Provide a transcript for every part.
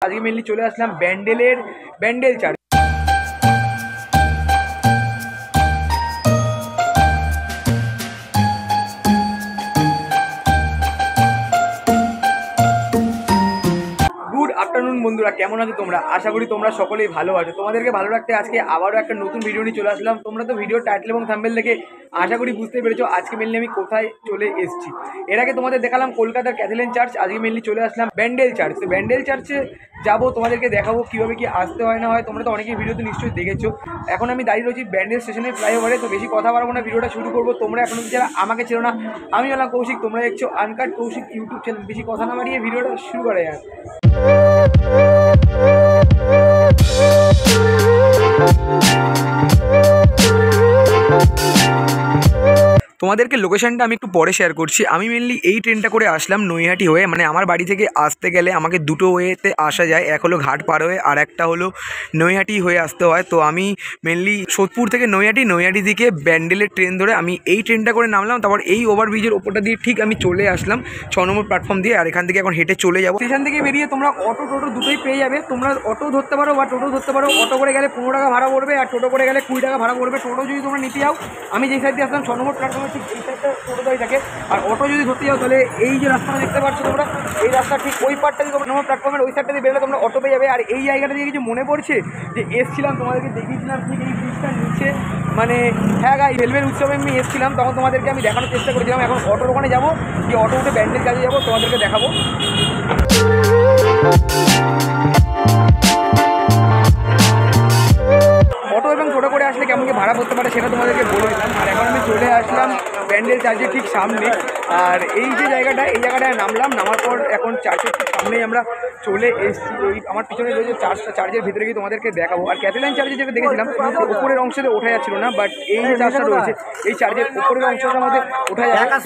আজকে মেনলি চলে আসলাম Bandel church. Good afternoon বন্ধুরা, কেমন আছো তোমরা? আশা করি তোমরা সকলেই ভালো আছো। তোমাদেরকে ভালো রাখতে আজকে আবারও একটা নতুন ভিডিও নিয়ে চলে আসলাম। তোমরা তো ভিডিও টাইটেল এবং থাম্বনেল দেখে আশা করি বুঝতে পেরেছো আজকে মেনলি আমি কোথায় চলে এসেছি। এর আগে তোমাদের দেখালাম কলকাতার ক্যাথলিক চার্চ, আজকে মেনলি চলে আসলাম ব্যান্ডেল চার্চ। তো ব্যান্ডেল চার্চে যাবো, তোমাদেরকে দেখাবো কীভাবে কি আসতে হয় না হয়। তোমরা তো অনেকেই ভিডিওতে নিশ্চয়ই দেখেছো। এখন আমি দাঁড়িয়ে রয়েছি ব্যান্ডেল স্টেশনের ফ্লাইওভারে। তো বেশি কথা বাড়াবো না, ভিডিওটা শুরু করবো। তোমরা এখন যারা আমাকে চেনো না, আমি হলাম কৌশিক, তোমরা দেখছো আনকাট কৌশিক ইউটিউব চ্যানেল। বেশি কথা না বাড়িয়ে ভিডিওটা শুরু করা যায়। তোমাদেরকে লোকেশনটা আমি একটু পরে শেয়ার করছি। আমি মেনলি এই ট্রেনটা করে আসলাম নৈহাটি হয়ে, মানে আমার বাড়ি থেকে আসতে গেলে আমাকে দুটো ওয়েতে আসা যায়, এক হলো ঘাট পার হয়ে আর একটা হলো নৈহাটি হয়ে আসতে হয়। তো আমি মেনলি সোদপুর থেকে নৈহাটি দিকে ব্যান্ডেলের ট্রেন ধরে আমি এই ট্রেনটা করে নামলাম। তারপর এই ওভারব্রিজের ওপরটা দিয়ে ঠিক আমি চলে আসলাম 6 নম্বর প্ল্যাটফর্ম দিয়ে। আর এখান থেকে এখন হেঁটে চলে যাবো। স্টেশন থেকে বেরিয়ে তোমরা অটো টোটো দুটোই পেয়ে যাবে। তোমরা অটো ধরতে পারো বা টোটো ধরতে পারো। অটো করে গেলে 15 টাকা ভাড়া পড়বে আর টোটো করে গেলে 20 টাকা ভাড়া পড়বে। টোটো যদি তোমরা নিতে যাও, আমি যেই সাইড দিয়ে আসলাম 6 নম্বর প্ল্যাটফর্মে ঠিক এই সাইডটা টোটোটাই থাকে। আর অটো যদি ধরতে যাও তাহলে এই যে রাস্তাটা দেখতে পাচ্ছ তোমরা, এই রাস্তা ঠিক ওই পার্টটা দিয়ে তোমরা প্ল্যাটফর্মের ওই সাইডটা দিয়ে বেরোলে তোমরা অটো পেয়ে যাবে। আর এই জায়গাটা দিয়ে কিছু মনে পড়ছে যে এসছিলাম, তোমাদেরকে দেখিয়েছিলাম ঠিক এই ব্রিজটার নিচে, মানে হ্যাঁ গাই রেলওয়ের উৎসবে আমি এসছিলাম, তখন তোমাদেরকে আমি দেখানোর চেষ্টা করেছিলাম। এখন অটোর ওখানে যাবো, যে অটো উঠে ব্যান্ডেল কাজে যাবো, তোমাদেরকে দেখাবো। অটো এবং টোটো করে আসলে কেমন কি ভাড়া পড়তে পারে সেটা তোমাদেরকে বলে দিলাম। আর এখন আমি চলে আসলাম ব্যান্ডেল চার্চের ঠিক সামনে। আর এই যে জায়গাটা, এই জায়গাটায় নামার পর এখন চার্চের ঠিক সামনেই আমরা চলে এসেছি। এই আমার পিছনে রয়েছে চার্চটা, চার্চের ভিতরে গিয়ে তোমাদেরকে দেখাবো। আর ক্যাথলিক চার্চে যেটা দেখেছিলাম উপরের অংশতে ওঠা যাচ্ছিল না, বাট এই যে চার্চটা রয়েছে এই চার্চের উপরের অংশটার মধ্যে ওঠা যাচ্ছে।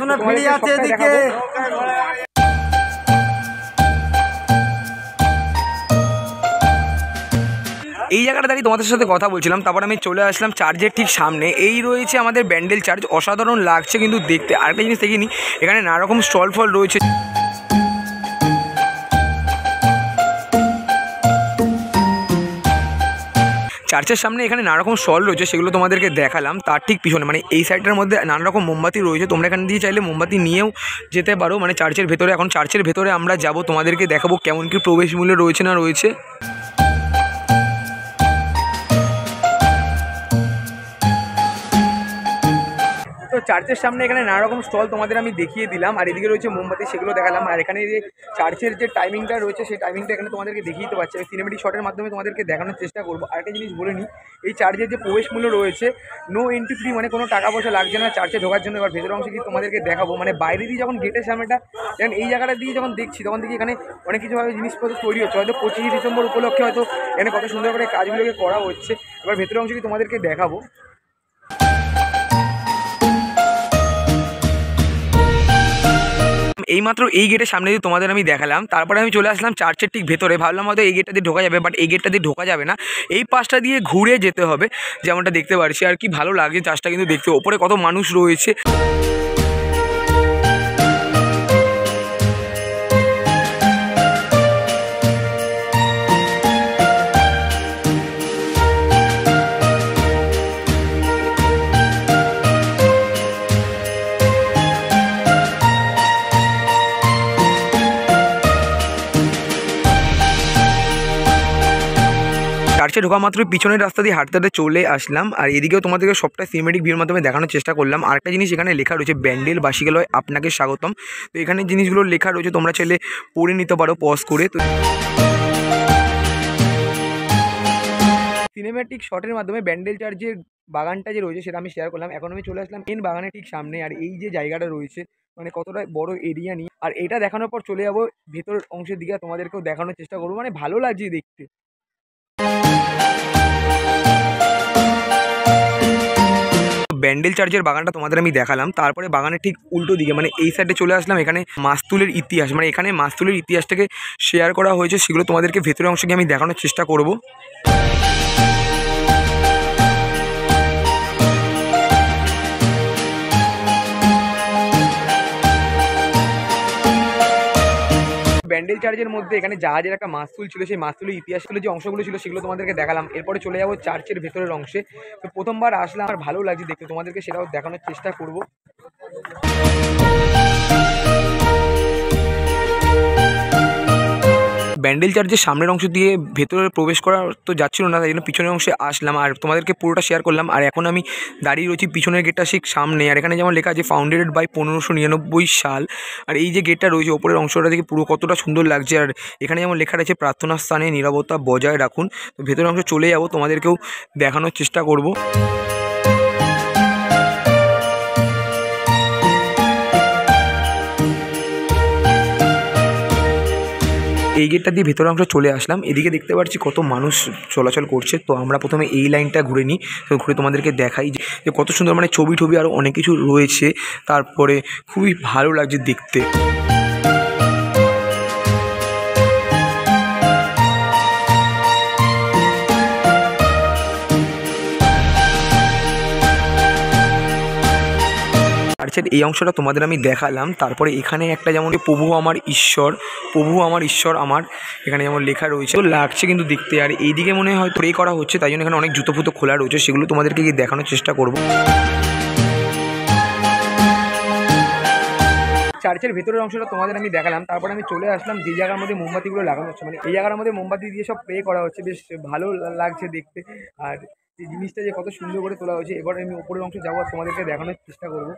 এই জায়গাটা দাঁড়িয়ে তোমাদের সাথে কথা বলছিলাম, তারপর আমি চলে আসলাম চার্চের ঠিক সামনে। এই রয়েছে আমাদের ব্যান্ডেল চার্চ, অসাধারণ লাগছে কিন্তু দেখতে। আরেকটা জিনিস দেখিনি, এখানে নানা রকম স্টল ফল রয়েছে। চার্চের সামনে এখানে নানা রকম স্টল রয়েছে, সেগুলো তোমাদেরকে দেখালাম। তার ঠিক পিছনে মানে এই সাইডটার মধ্যে নানা রকম মোমবাতি রয়েছে। তোমরা এখান দিয়ে চাইলে মোমবাতি নিয়েও যেতে পারো, মানে চার্চের ভেতরে। এখন চার্চের ভেতরে আমরা যাব, তোমাদেরকে দেখাবো কেমন কি প্রবেশ মূল্য রয়েছে না রয়েছে। তো চার্চের সামনে এখানে নানা রকম স্টল তোমাদের আমি দেখিয়ে দিলাম। আর এদিকে রয়েছে মোমবাতি, সেগুলো দেখালাম। আর এখানে যে চার্চের যে টাইমিংটা রয়েছে সেই টাইমিংটা এখানে তোমাদেরকে দেখিয়ে দিতে পারছি। আমি সিনেমেটিক শটের মাধ্যমে তোমাদেরকে দেখানোর চেষ্টা করবো। আরেকটা জিনিস বলে নিই, এই চার্চের যে প্রবেশ মূল্য রয়েছে নো এন্ট্রি ফ্রি, মানে কোনো টাকা পয়সা লাগছে না চার্চে ঢোকার জন্য। এবার ভেতর অংশে কি তোমাদেরকে দেখাবো, মানে বাইরে দিয়ে যখন গেটের সামনেটা যেমন এই জায়গাটা দিয়ে যখন দেখছি, তখন দেখি এখানে অনেক কিছুভাবে জিনিসপত্র তৈরি হচ্ছে। হয়তো 25 ডিসেম্বর উপলক্ষে হয়তো এখানে কত সুন্দর করে কাজগুলোকে করা হচ্ছে। এবার ভেতর অংশে কি তোমাদেরকে দেখাবো। এইমাত্র এই গেটের সামনে দিয়ে তোমাদের আমি দেখালাম। তারপরে আমি চলে আসলাম চার্চের ঠিক ভেতরে। ভাবলাম হয়তো এই গেটটা দিয়ে ঢোকা যাবে, বাট এই গেটটা দিয়ে ঢোকা যাবে না, এই পাশটা দিয়ে ঘুরে যেতে হবে, যেমনটা দেখতে পাচ্ছি। আর কি ভালো লাগছে চার্চটা কিন্তু দেখতে, ওপরে কত মানুষ রয়েছে। চার্চে ঢোকা মাত্রই পিছনের রাস্তা দিয়ে হাঁটতে হাঁটতে চলে আসলাম। আর এদিকেও তোমাদেরকে সবটা সিনেমেটিক ভিউর মাধ্যমে দেখানোর চেষ্টা করলাম। আরেকটা জিনিস এখানে লেখা রয়েছে, ব্যান্ডেল বাসিকালয় আপনাকে স্বাগতম। তো এখানে জিনিসগুলো লেখা রয়েছে, তোমরা চাইলে পড়ে নিতে পারো পজ করে। তো সিনেমেটিক শটের মাধ্যমে ব্যান্ডেল চার্চের বাগানটা যে রয়েছে সেটা আমি শেয়ার করলাম। এখন আমি চলে আসলাম মেন বাগানের ঠিক সামনে। আর এই যে জায়গাটা রয়েছে, মানে কতটা বড় এরিয়া নিয়ে, আর এটা দেখানোর পর চলে যাবো ভেতর অংশের দিকে, তোমাদেরকেও দেখানোর চেষ্টা করবো। মানে ভালো লাগছে দেখতে। ব্যান্ডেল চার্চের বাগানটা তোমাদের আমি দেখালাম। তারপরে বাগানের ঠিক উল্টো দিকে মানে এই সাইডে চলে আসলাম। এখানে মাস্তুলের ইতিহাস, মানে এখানে মাস্তুলের ইতিহাসটাকে শেয়ার করা হয়েছে, সেগুলো তোমাদেরকে ভেতরের অংশে আমি দেখানোর চেষ্টা করব। ব্যান্ডেল চার্চের মধ্যে এখানে জাহাজের একটা মাস্তুল ছিল, সেই মাস্তুলের ইতিহাসগুলো যে অংশগুলো ছিল সেগুলো তোমাদেরকে দেখালাম। এরপরে চলে যাবো চার্চের ভেতরের অংশে। তো প্রথমবার আসলাম, আর ভালো লাগছে দেখতে, তোমাদেরকে সেটাও দেখানোর চেষ্টা করব। ব্যান্ডেল চার্চের সামনের অংশ দিয়ে ভেতরে প্রবেশ করা তো যাচ্ছিল না, তাই জন্য পিছনের অংশে আসলাম আর তোমাদেরকে পুরোটা শেয়ার করলাম। আর এখন আমি দাঁড়িয়ে রয়েছি পিছনের গেটটা ঠিক সামনে, আর এখানে যেমন লেখা আছে ফাউন্ডেড বাই 1599 সাল। আর এই যে গেটটা রয়েছে ওপরের অংশটা থেকে পুরো কতটা সুন্দর লাগছে। আর এখানে যেমন লেখা রয়েছে প্রার্থনার স্থানে নীরবতা বজায় রাখুন। তো ভেতরের অংশে চলে যাবো, তোমাদেরকেও দেখানোর চেষ্টা করব। এই গেটটা দিয়ে ভেতরের অংশ চলে আসলাম। এদিকে দেখতে পাচ্ছি কত মানুষ চলাচল করছে। তো আমরা প্রথমে এই লাইনটা ঘুরে নিই, তো ঘুরে তোমাদেরকে দেখাই যে কত সুন্দর, মানে ছবি টবি আরও অনেক কিছু রয়েছে। তারপরে খুবই ভালো লাগছে দেখতে। চার্চের এই অংশটা তোমাদের আমি দেখালাম। তারপরে এখানে একটা যেমন প্রভু আমার ঈশ্বর আমার, এখানে যেমন লেখা রয়েছে, তো লাগছে কিন্তু দেখতে। আর এইদিকে মনে হয় প্রে করা হচ্ছে, তাই জন্য এখানে অনেক জুতো ফুতো খোলা রয়েছে, সেগুলো তোমাদেরকে গিয়ে দেখানোর চেষ্টা করব। চার্চের ভেতরের অংশটা তোমাদের আমি দেখালাম। তারপরে আমি চলে আসলাম যে জায়গার মধ্যে মোমবাতিগুলো লাগানো হচ্ছে, মানে এই জায়গার মধ্যে মোমবাতি দিয়ে সব প্রে করা হচ্ছে, বেশ ভালো লাগছে দেখতে। আর এই জিনিসটা যে কত সুন্দর করে তোলা হয়েছে। এবার আমি উপরের অংশে যাবো, তোমাদেরকে দেখানোর চেষ্টা করবো।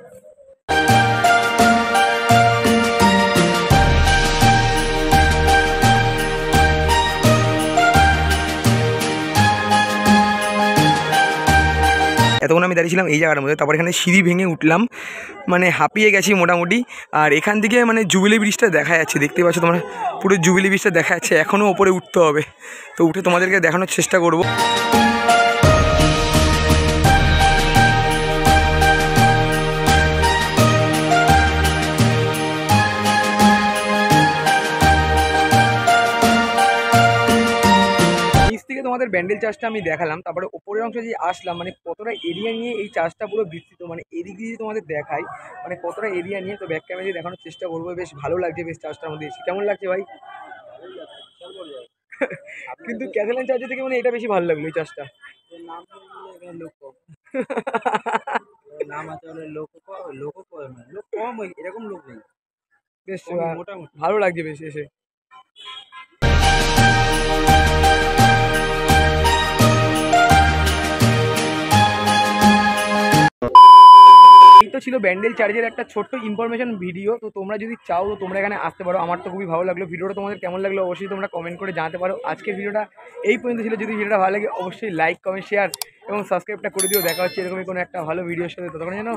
এতক্ষণ আমি দাঁড়িয়েছিলাম এই জায়গার মধ্যে, তারপর এখানে সিঁড়ি ভেঙে উঠলাম, মানে হাঁপিয়ে গেছি মোটামুটি। আর এখান থেকে মানে জুবিলি ব্রিজটা দেখা যাচ্ছে, দেখতে পাচ্ছ তোমরা, পুরো জুবিলি ব্রিজটা দেখা যাচ্ছে। এখনও ওপরে উঠতে হবে, তো উঠে তোমাদেরকে দেখানোর চেষ্টা করব। তোমাদের ব্যান্ডেল চার্চটা আমি দেখালাম। তারপরে উপরের অংশে যে আসলাম, মানে কতটা এরিয়া নিয়ে এই চার্চটা পুরো বিস্তৃত, মানে এদিক দিয়ে তোমাদের দেখাই মানে কতটা এরিয়া নিয়ে। তো ব্যাক ক্যামেরা দিয়ে দেখানোর চেষ্টা করবো। বেশ ভালো লাগছে বেশ চার্চটার মধ্যে এসে। কেমন লাগছে ভাই? কিন্তু ক্যাথলিক চার্চের থেকে মানে এটা বেশি ভালো লাগলো এই চার্চটা। নাম আছে লোক কম, এরকম লোক নেই, বেশ ভালো লাগছে বেশ এসে। তো ছিল ব্যান্ডেল চার্চের একটা ছোট্ট ইনফরমেশন ভিডিও। তো তোমরা যদি চাও তো তোমরা এখানে আসতে পারো। আমার তো খুবই ভালো লাগলো ভিডিওটা। তোমাদের কেমন লাগলো অবশ্যই তোমরা কমেন্ট করে জানাতে পারো। আজকের ভিডিওটা এই পর্যন্ত ছিল। যদি ভিডিওটা ভালো লাগে অবশ্যই লাইক কমেন্ট শেয়ার এবং সাবস্ক্রাইবটা করে দিও। দেখা হচ্ছে এরকমই কোনো একটা ভালো ভিডিওর সাথে। ততক্ষণ জানো।